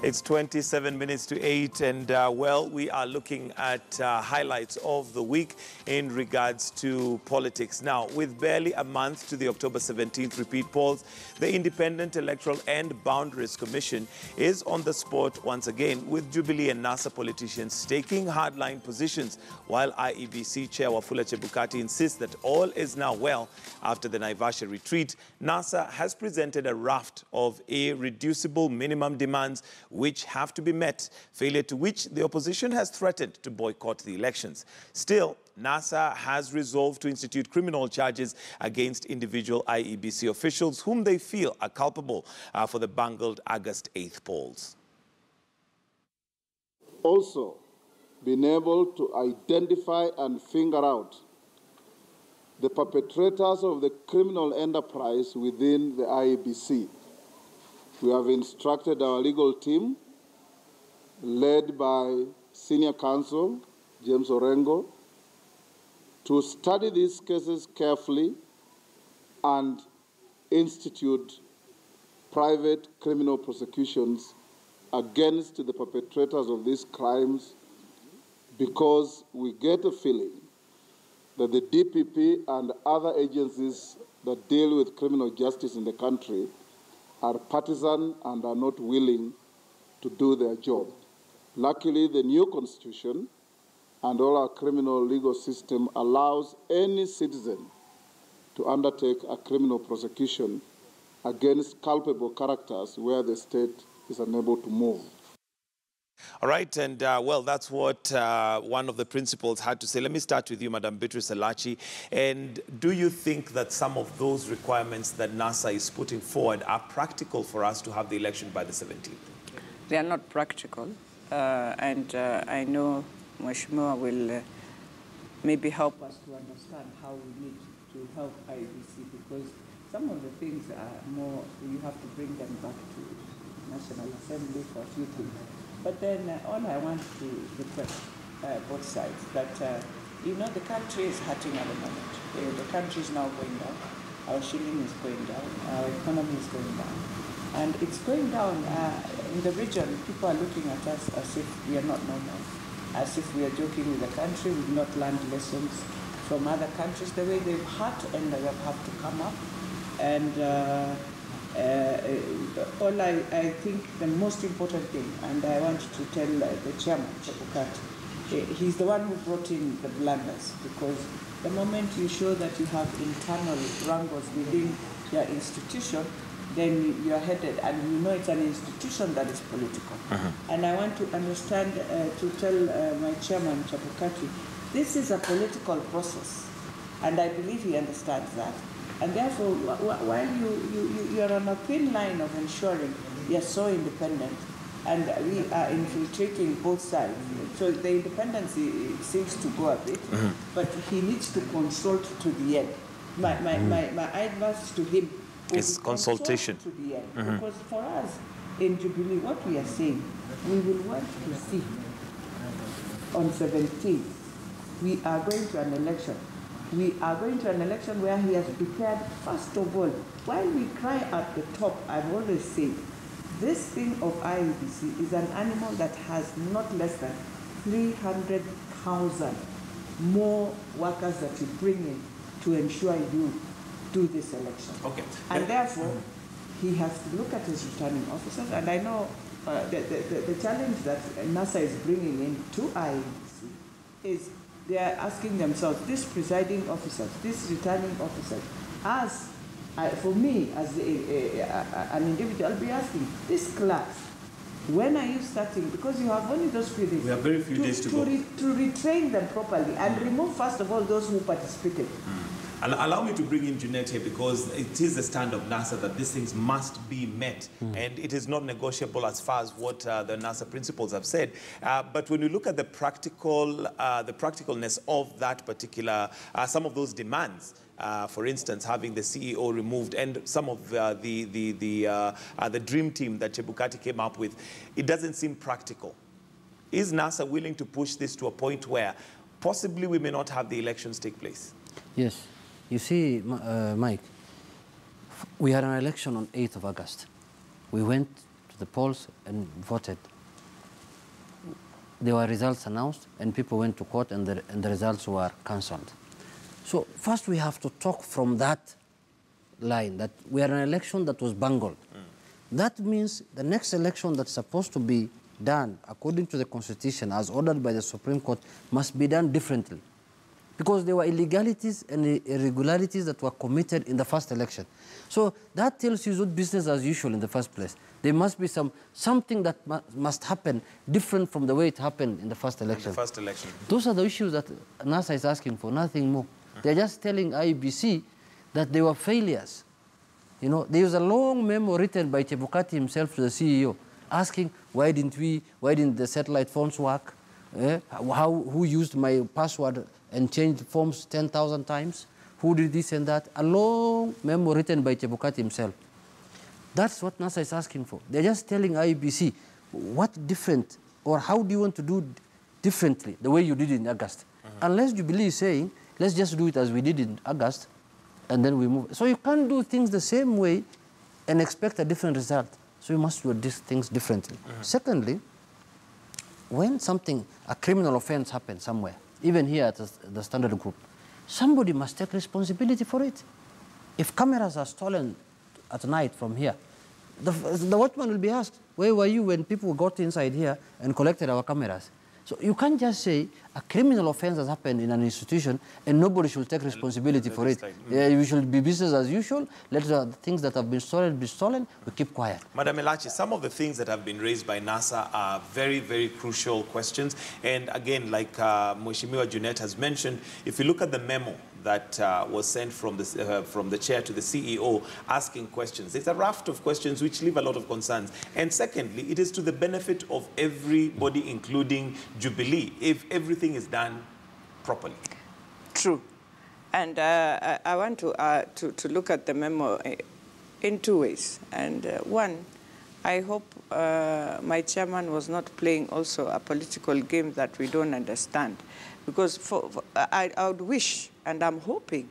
It's 27 minutes to 8, and well, we are looking at highlights of the week in regards to politics. Now, with barely a month to the October 17th repeat polls, the Independent Electoral and Boundaries Commission is on the spot once again, with Jubilee and NASA politicians taking hardline positions, while IEBC Chair Wafula Chebukati insists that all is now well after the Naivasha retreat. NASA has presented a raft of irreducible minimum demands which have to be met, failure to which the opposition has threatened to boycott the elections. Still, NASA has resolved to institute criminal charges against individual IEBC officials whom they feel are culpable for the bungled August 8th polls. Also, being able to identify and finger out the perpetrators of the criminal enterprise within the IEBC. We have instructed our legal team, led by Senior Counsel James Orengo, to study these cases carefully and institute private criminal prosecutions against the perpetrators of these crimes, because we get a feeling that the DPP and other agencies that deal with criminal justice in the country are partisan and are not willing to do their job. Luckily, the new constitution and all our criminal legal system allows any citizen to undertake a criminal prosecution against culpable characters where the state is unable to move. All right, and well, that's what one of the principals had to say. Let me start with you, Madam Beatrice Elachi. And do you think that some of those requirements that NASA is putting forward are practical for us to have the election by the 17th? They are not practical, and I know Mheshimiwa will maybe help us to understand how we need to help IEBC, because some of the things are more, you have to bring them back to National Assembly for a few things. But then all I want to request both sides that, you know, the country is hurting at the moment. The country is now going down. Our shilling is going down. Our economy is going down. And it's going down in the region. People are looking at us as if we are not normal, as if we are joking with the country. We've not learned lessons from other countries, the way they've hurt and they have to come up. And all I think the most important thing, and I want to tell the chairman, Chebukati, he's the one who brought in the blunders, because the moment you show that you have internal wrangles within your institution, then you are headed, and you know it's an institution that is political. And I want to understand, to tell my chairman, Chebukati, this is a political process, and I believe he understands that. And therefore, while you're on a thin line of ensuring you're so independent, and we are infiltrating both sides, so the independence seems to go a bit, but he needs to consult to the end. My advice to him is consultation to the end, because for us in Jubilee, what we are saying, we will want to see on 17th, we are going to an election. We are going to an election where he has prepared, first of all, while we cry at the top, I've always said, this thing of IEBC is an animal that has not less than 300,000 more workers that you bring in to ensure you do this election. Okay. And therefore, he has to look at his returning officers, and I know the challenge that NASA is bringing in to IEBC is they are asking themselves, these presiding officers, these returning officers, as for me, as an individual, I'll be asking, this class, when are you starting? Because you have only those few days. We have very few days to go. To retrain them properly and remove, first of all, those who participated. And allow me to bring in Junet here, because it is the stand of NASA that these things must be met, and it is not negotiable as far as what the NASA principals have said. But when you look at the practicalness of that particular, some of those demands, for instance, having the CEO removed and some of the dream team that Chebukati came up with, it doesn't seem practical. Is NASA willing to push this to a point where possibly we may not have the elections take place? Yes. You see, Mike, we had an election on 8th of August. We went to the polls and voted. There were results announced, and people went to court, and the results were cancelled. So first we have to talk from that line, that we are in an election that was bungled. That means the next election that's supposed to be done according to the Constitution as ordered by the Supreme Court must be done differently. Because there were illegalities and irregularities that were committed in the first election. So that tells you it's not business as usual in the first place. There must be something that must happen different from the way it happened in the first election. In the first election. Those are the issues that NASA is asking for, nothing more. They're just telling IEBC that they were failures. You know, there was a long memo written by Chebukati himself to the CEO asking, why didn't the satellite phones work? Who used my password and changed forms 10,000 times? Who did this and that? A long memo written by Chebukati himself. That's what NASA is asking for. They're just telling IEBC what different, or how do you want to do differently the way you did in August. Unless Jubilee is saying, let's just do it as we did in August, and then we move. So you can't do things the same way and expect a different result. So you must do these things differently. Secondly, when a criminal offense happens somewhere, even here at the Standard Group, somebody must take responsibility for it. If cameras are stolen at night from here, the watchman will be asked, where were you when people got inside here and collected our cameras? So you can't just say a criminal offense has happened in an institution and nobody should take responsibility for it. We should be business as usual. Let the things that have been stolen be stolen. We keep quiet. Madam Elachi, some of the things that have been raised by NASA are very, very crucial questions. And again, like Mheshimiwa Junet has mentioned, if you look at the memo that was sent from the chair to the CEO asking questions, there's a raft of questions which leave a lot of concerns. And secondly, it is to the benefit of everybody, including Jubilee, if everything is done properly. True. And I want to look at the memo in two ways. And one, I hope my chairman was not playing also a political game that we don't understand. Because I would wish, and I'm hoping,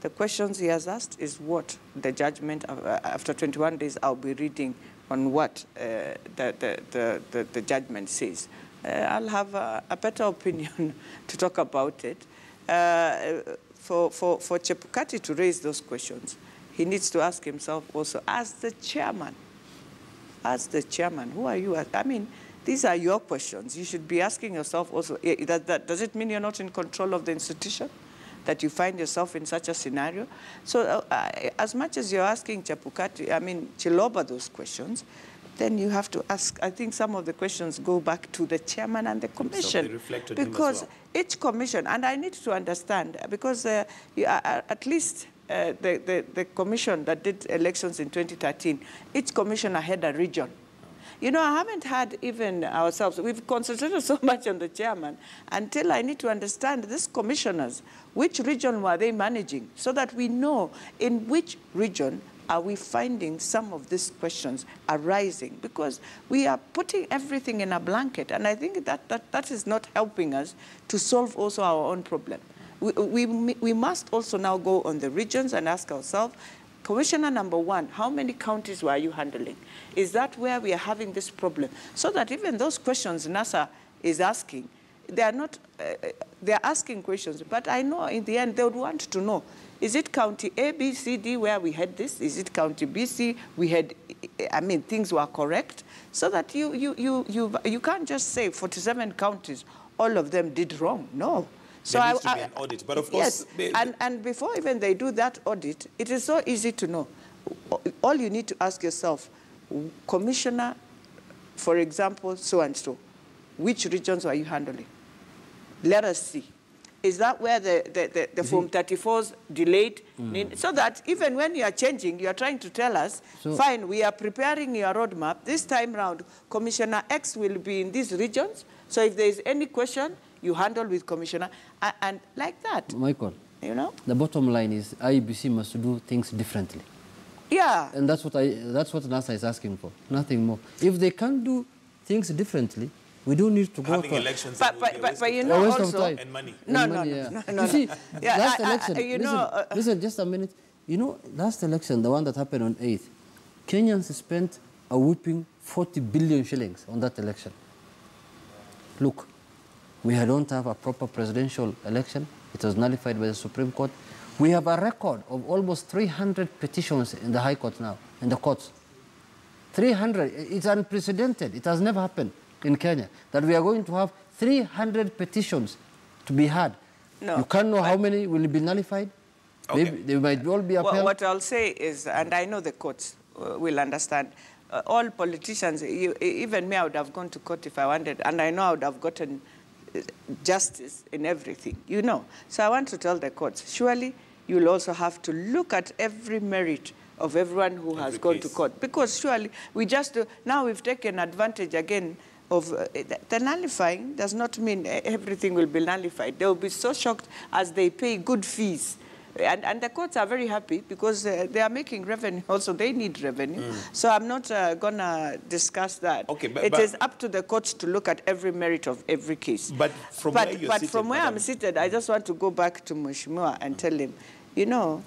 the questions he has asked is what the judgment, after 21 days, I'll be reading on what the judgment says. I'll have a better opinion to talk about it. For Chebukati to raise those questions, he needs to ask himself also, as the chairman, who are you? I mean, these are your questions. You should be asking yourself also, does it mean you're not in control of the institution? That you find yourself in such a scenario? So as much as you're asking Chiloba those questions, then you have to ask, I think some of the questions go back to the chairman and the commission. So they reflect on because him as well. Each commission, and I need to understand, because at least the commission that did elections in 2013, each commissioner had a region. You know, I haven't had even ourselves, we've concentrated so much on the chairman until I need to understand these commissioners, which region were they managing, so that we know in which region are we finding some of these questions arising, because we are putting everything in a blanket, and I think that is not helping us to solve also our own problem. We must also now go on the regions and ask ourselves, Commissioner number one, how many counties were you handling? Is that where we are having this problem? So that even those questions NASA is asking, they are not, they are asking questions, but I know in the end they would want to know, is it county A, B, C, D where we had this? Is it county B, C, we had, things were correct? So that you can't just say 47 counties, all of them did wrong. No. So there needs to be an audit, but of course... Yes, and before even they do that audit, it is so easy to know. All you need to ask yourself, Commissioner, for example, so-and-so, which regions are you handling? Let us see. Is that where the Form 34s delayed? So that even when you are changing, you are trying to tell us, fine, we are preparing your roadmap. This time round, Commissioner X will be in these regions. So if there is any question, you handle with Commissioner, and like that. Michael, you know? The bottom line is IEBC must do things differently. Yeah. And that's what NASA is asking for, nothing more. If they can't do things differently, we don't need to go having elections, but you know also, and money. No. You see, last election, listen, just a minute. You know, last election, the one that happened on 8th, Kenyans spent a whooping 40 billion shillings on that election. Look, we don't have a proper presidential election. It was nullified by the Supreme Court. We have a record of almost 300 petitions in the High Court now, in the courts. 300, it's unprecedented. It has never happened in Kenya, that we are going to have 300 petitions to be had. No, you can't know how many will be nullified. Okay. They might all be upheld. What I'll say is, and I know the courts will understand, all politicians, even me, I would have gone to court if I wanted, and I know I would have gotten justice in everything, you know. So I want to tell the courts, surely you'll also have to look at every merit of everyone who has gone to court, because surely we just, now we've taken advantage again of the nullifying does not mean everything will be nullified. They will be so shocked as they pay good fees. And the courts are very happy because they are making revenue also. They need revenue. So I'm not going to discuss that. Okay, it is up to the courts to look at every merit of every case. But from where you're seated, from where I'm seated, I just want to go back to Mheshimiwa and tell him, you know,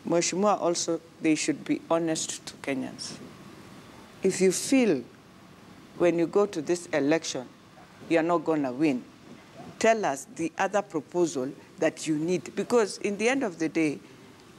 Mheshimiwa also, they should be honest to Kenyans. If you feel when you go to this election, you're not going to win, tell us the other proposal that you need. Because in the end of the day,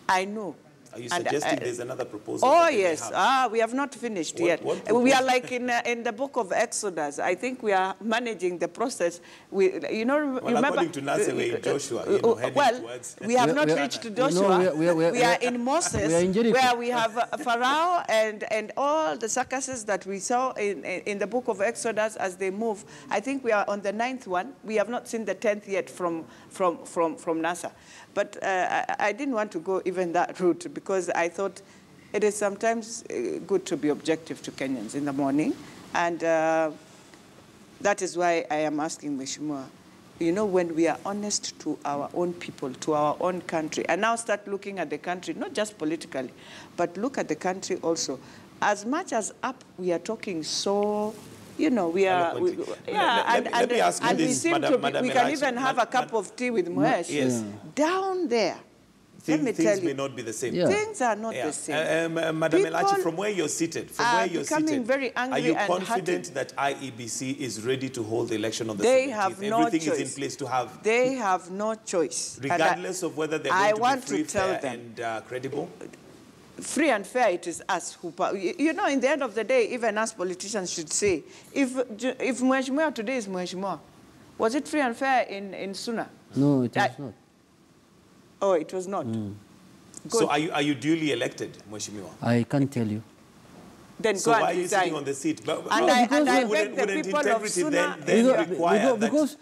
I know. Are you suggesting there's another proposal? Oh, yes. We have not finished yet. What we are like in the book of Exodus. I think we are managing the process. You know, well, remember, according to Nasa, we're in Joshua. You know, well, towards... we have not reached Joshua. We are in Moses, we are in where we have Pharaoh and all the circuses that we saw in the book of Exodus as they move. I think we are on the 9th one. We have not seen the 10th yet from NASA. But I didn't want to go even that route because I thought it is sometimes good to be objective to Kenyans in the morning. And that is why I am asking Mheshimiwa, you know, when we are honest to our own people, to our own country, and now start looking at the country, not just politically, but look at the country also. As much as up, we are talking so... You know, we are, let me ask you and this, we seem Madam to be, we can even have a cup of tea with Moesh. Yes. Down there, let me tell you. Things may not be the same. Yeah. Things are not the same. Madam Elachi, from where you're seated, very angry are you and confident that IEBC is ready to hold the election on the 17th? They have no Everything choice. is in place to have... They have no choice. Regardless of whether they're going to be free, fair, and credible? Free and fair, it is us who... You know, in the end of the day, even us politicians should say, if Mheshimiwa today is Mheshimiwa, was it free and fair in Suna? No, it was not. Oh, it was not. So are you duly elected, Mheshimiwa? I can't tell you. Then so go why and are you resign. sitting on the seat? And I beg the people of Suna... Because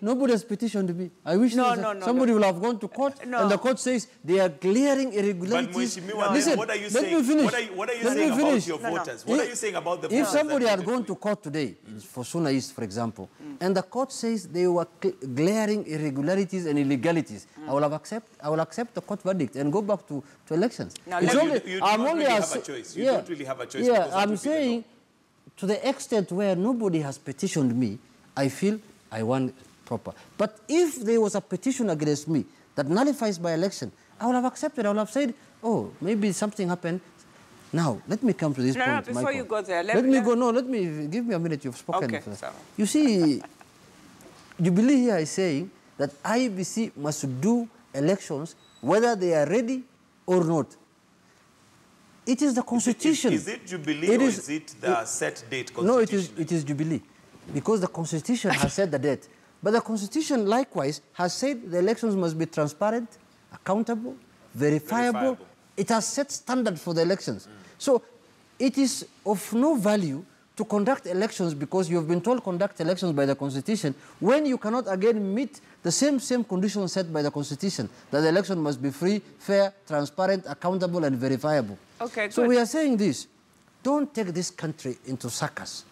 nobody has petitioned me. I wish somebody will have gone to court and the court says they are glaring irregularities. But Mheshimiwa, listen, what are you saying? Let me finish. What are you saying about your voters? What are you saying about the voters? If somebody had gone to court today, for Suna East, for example, and the court says they were glaring irregularities and illegalities, I will accept the court verdict and go back to elections. Now, you don't really have a choice. You don't really have a choice. Yeah, I'm saying to the extent where nobody has petitioned me, I feel I want proper. But if there was a petition against me that nullifies my election, I would have accepted. I would have said, oh, maybe something happened. Now, let me come to this point, No, before Michael. you go there, let me give me a minute. You've spoken. Okay, sorry. You see, Jubilee here is saying that IEBC must do elections whether they are ready or not. It is the Constitution. Is it Jubilee or is it the set date Constitution? No, it is Jubilee. Because the Constitution has set the date. But the Constitution, likewise, has said the elections must be transparent, accountable, verifiable. It has set standard for the elections. So it is of no value to conduct elections because you have been told conduct elections by the Constitution when you cannot again meet the same conditions set by the Constitution, that the election must be free, fair, transparent, accountable, and verifiable. Okay, so we are saying this. Don't take this country into circus,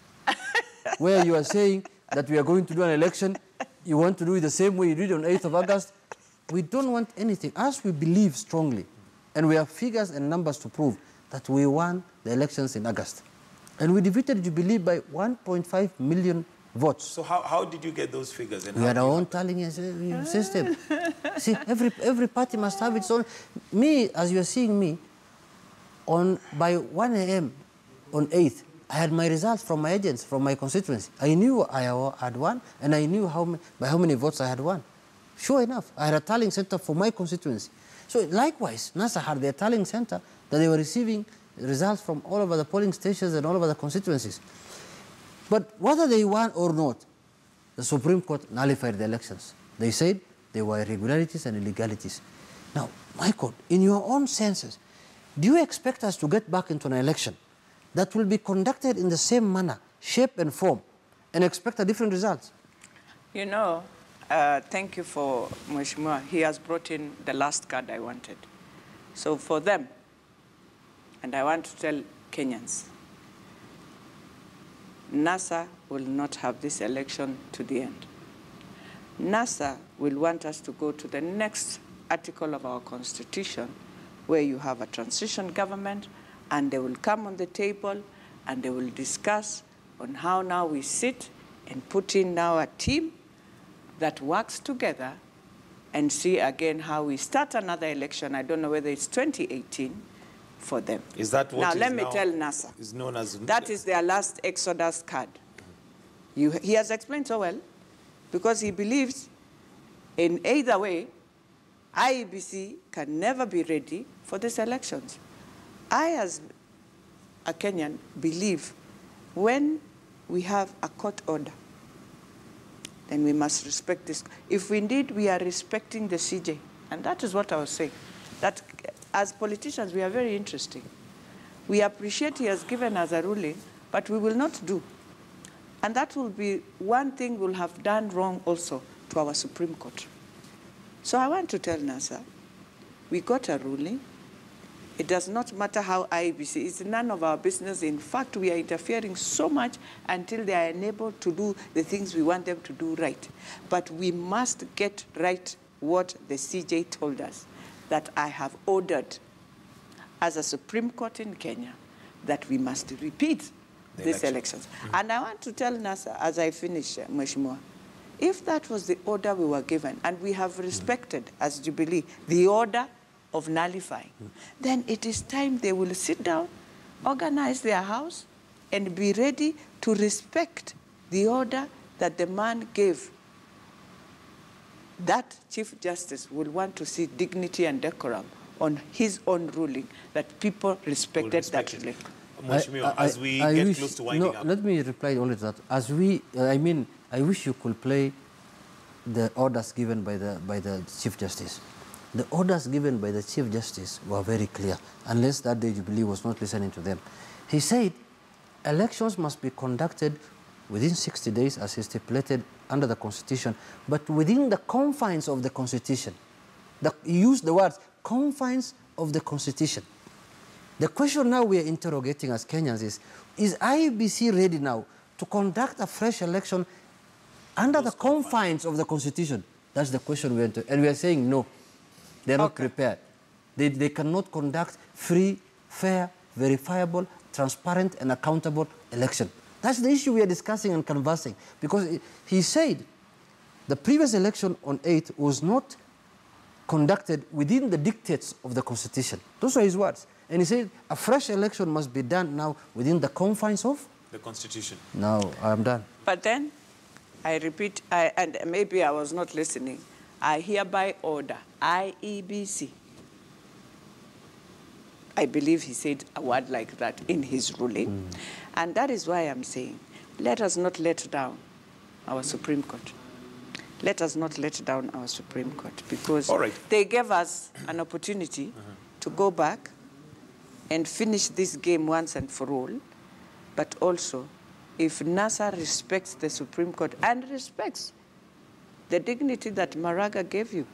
where you are saying that we are going to do an election, you want to do it the same way you did on 8th of August. We don't want anything. As we believe strongly, and we have figures and numbers to prove that we won the elections in August. And we defeated Jubilee by 1.5 million votes. So how did you get those figures? And we had our own tallying system. See, every party must have its own. Me, as you are seeing me, by 1 a.m., on 8th, I had my results from my agents, from my constituency. I knew I had won, and I knew by how many votes I had won. Sure enough, I had a tallying center for my constituency. So likewise, NASA had their tallying center that they were receiving results from all over the polling stations and all over the constituencies. But whether they won or not, the Supreme Court nullified the elections. They said there were irregularities and illegalities. Now, my God, in your own senses, do you expect us to get back into an election that will be conducted in the same manner, shape and form, and expect a different result? You know, thank you for Mheshimiwa. He has brought in the last card I wanted. So for them, and I want to tell Kenyans, NASA will not have this election to the end. NASA will want us to go to the next article of our Constitution, where you have a transition government, and they will come on the table and they will discuss on how now we sit and put in now a team that works together and see again how we start another election. I don't know whether it's 2018 for them. Is that what now, is let me now tell NASA. Is known as that is their last Exodus card. He has explained so well, because he believes in either way, IEBC can never be ready for these elections. I, as a Kenyan, believe when we have a court order, then we must respect this. If indeed we are respecting the CJ, and that is what I was saying, that as politicians we are very interesting. We appreciate he has given us a ruling, but we will not do. And that will be one thing we'll have done wrong also to our Supreme Court. So I want to tell NASA, we got a ruling. It does not matter how IEBC, it's none of our business. In fact, we are interfering so much until they are enabled to do the things we want them to do right. But we must get right what the CJ told us, that I have ordered as a Supreme Court in Kenya that we must repeat these elections. And I want to tell NASA, as I finish, Mheshimiwa, if that was the order we were given, and we have respected, as Jubilee, the order of nullifying, then it is time they will sit down, organize their house, and be ready to respect the order that the man gave. That Chief Justice will want to see dignity and decorum on his own ruling, that people respected that ruling. Mheshimiwa, as we get close to winding up. Let me reply only to that. As we, I wish you could play the orders given by the Chief Justice. The orders given by the Chief Justice were very clear, unless that day Jubilee was not listening to them. He said elections must be conducted within 60 days as is stipulated under the Constitution, but within the confines of the Constitution. He used the words, confines of the Constitution. The question now we are interrogating as Kenyans is IEBC ready now to conduct a fresh election under the confines of the Constitution? That's the question we are into. And we are saying no, they're not prepared. They cannot conduct free, fair, verifiable, transparent, and accountable election. That's the issue we are discussing and conversing. Because he said the previous election on 8th was not conducted within the dictates of the Constitution. Those are his words. And he said a fresh election must be done now within the confines of the Constitution. Now, I'm done. But then, I repeat, and maybe I was not listening, I hereby order IEBC. I believe he said a word like that in his ruling. And that is why I'm saying, let us not let down our Supreme Court. Let us not let down our Supreme Court, because they gave us an opportunity to go back and finish this game once and for all. But also, if NASA respects the Supreme Court and respects the dignity that Maraga gave you,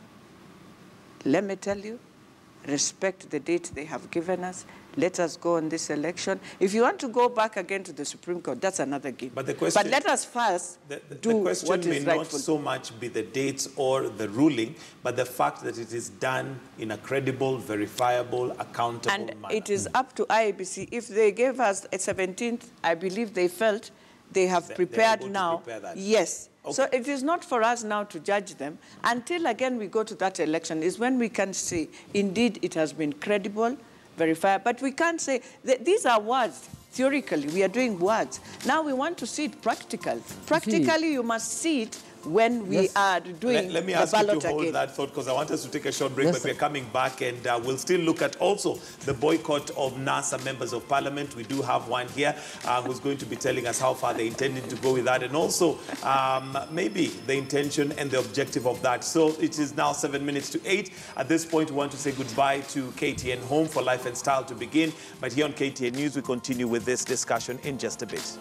let me tell you, respect the date they have given us. Let us go on this election. If you want to go back again to the Supreme Court, that's another game. But the question, but let us first do what is rightful. The question may not so much be the dates or the ruling, but the fact that it is done in a credible, verifiable, accountable manner. And it is up to IEBC. If they gave us a 17th, I believe they felt they have prepared now. Yes. Okay. So it is not for us now to judge them. Until again we go to that election is when we can say, indeed, it has been credible, verifiable. But we can't say, these are words theoretically, we are doing words. Now we want to see it practical. Practically, you must see it when we are doing Let me the ask you ballot to hold again. that thought, because I want us to take a short break, Yes, but sir. we're coming back, and we'll still look at also the boycott of NASA members of parliament. We do have one here who's going to be telling us how far they intended to go with that, and also maybe the intention and the objective of that. So it is now 7 minutes to 8. At this point, we want to say goodbye to KTN Home for Life and Style to begin. But here on KTN News, we continue with this discussion in just a bit.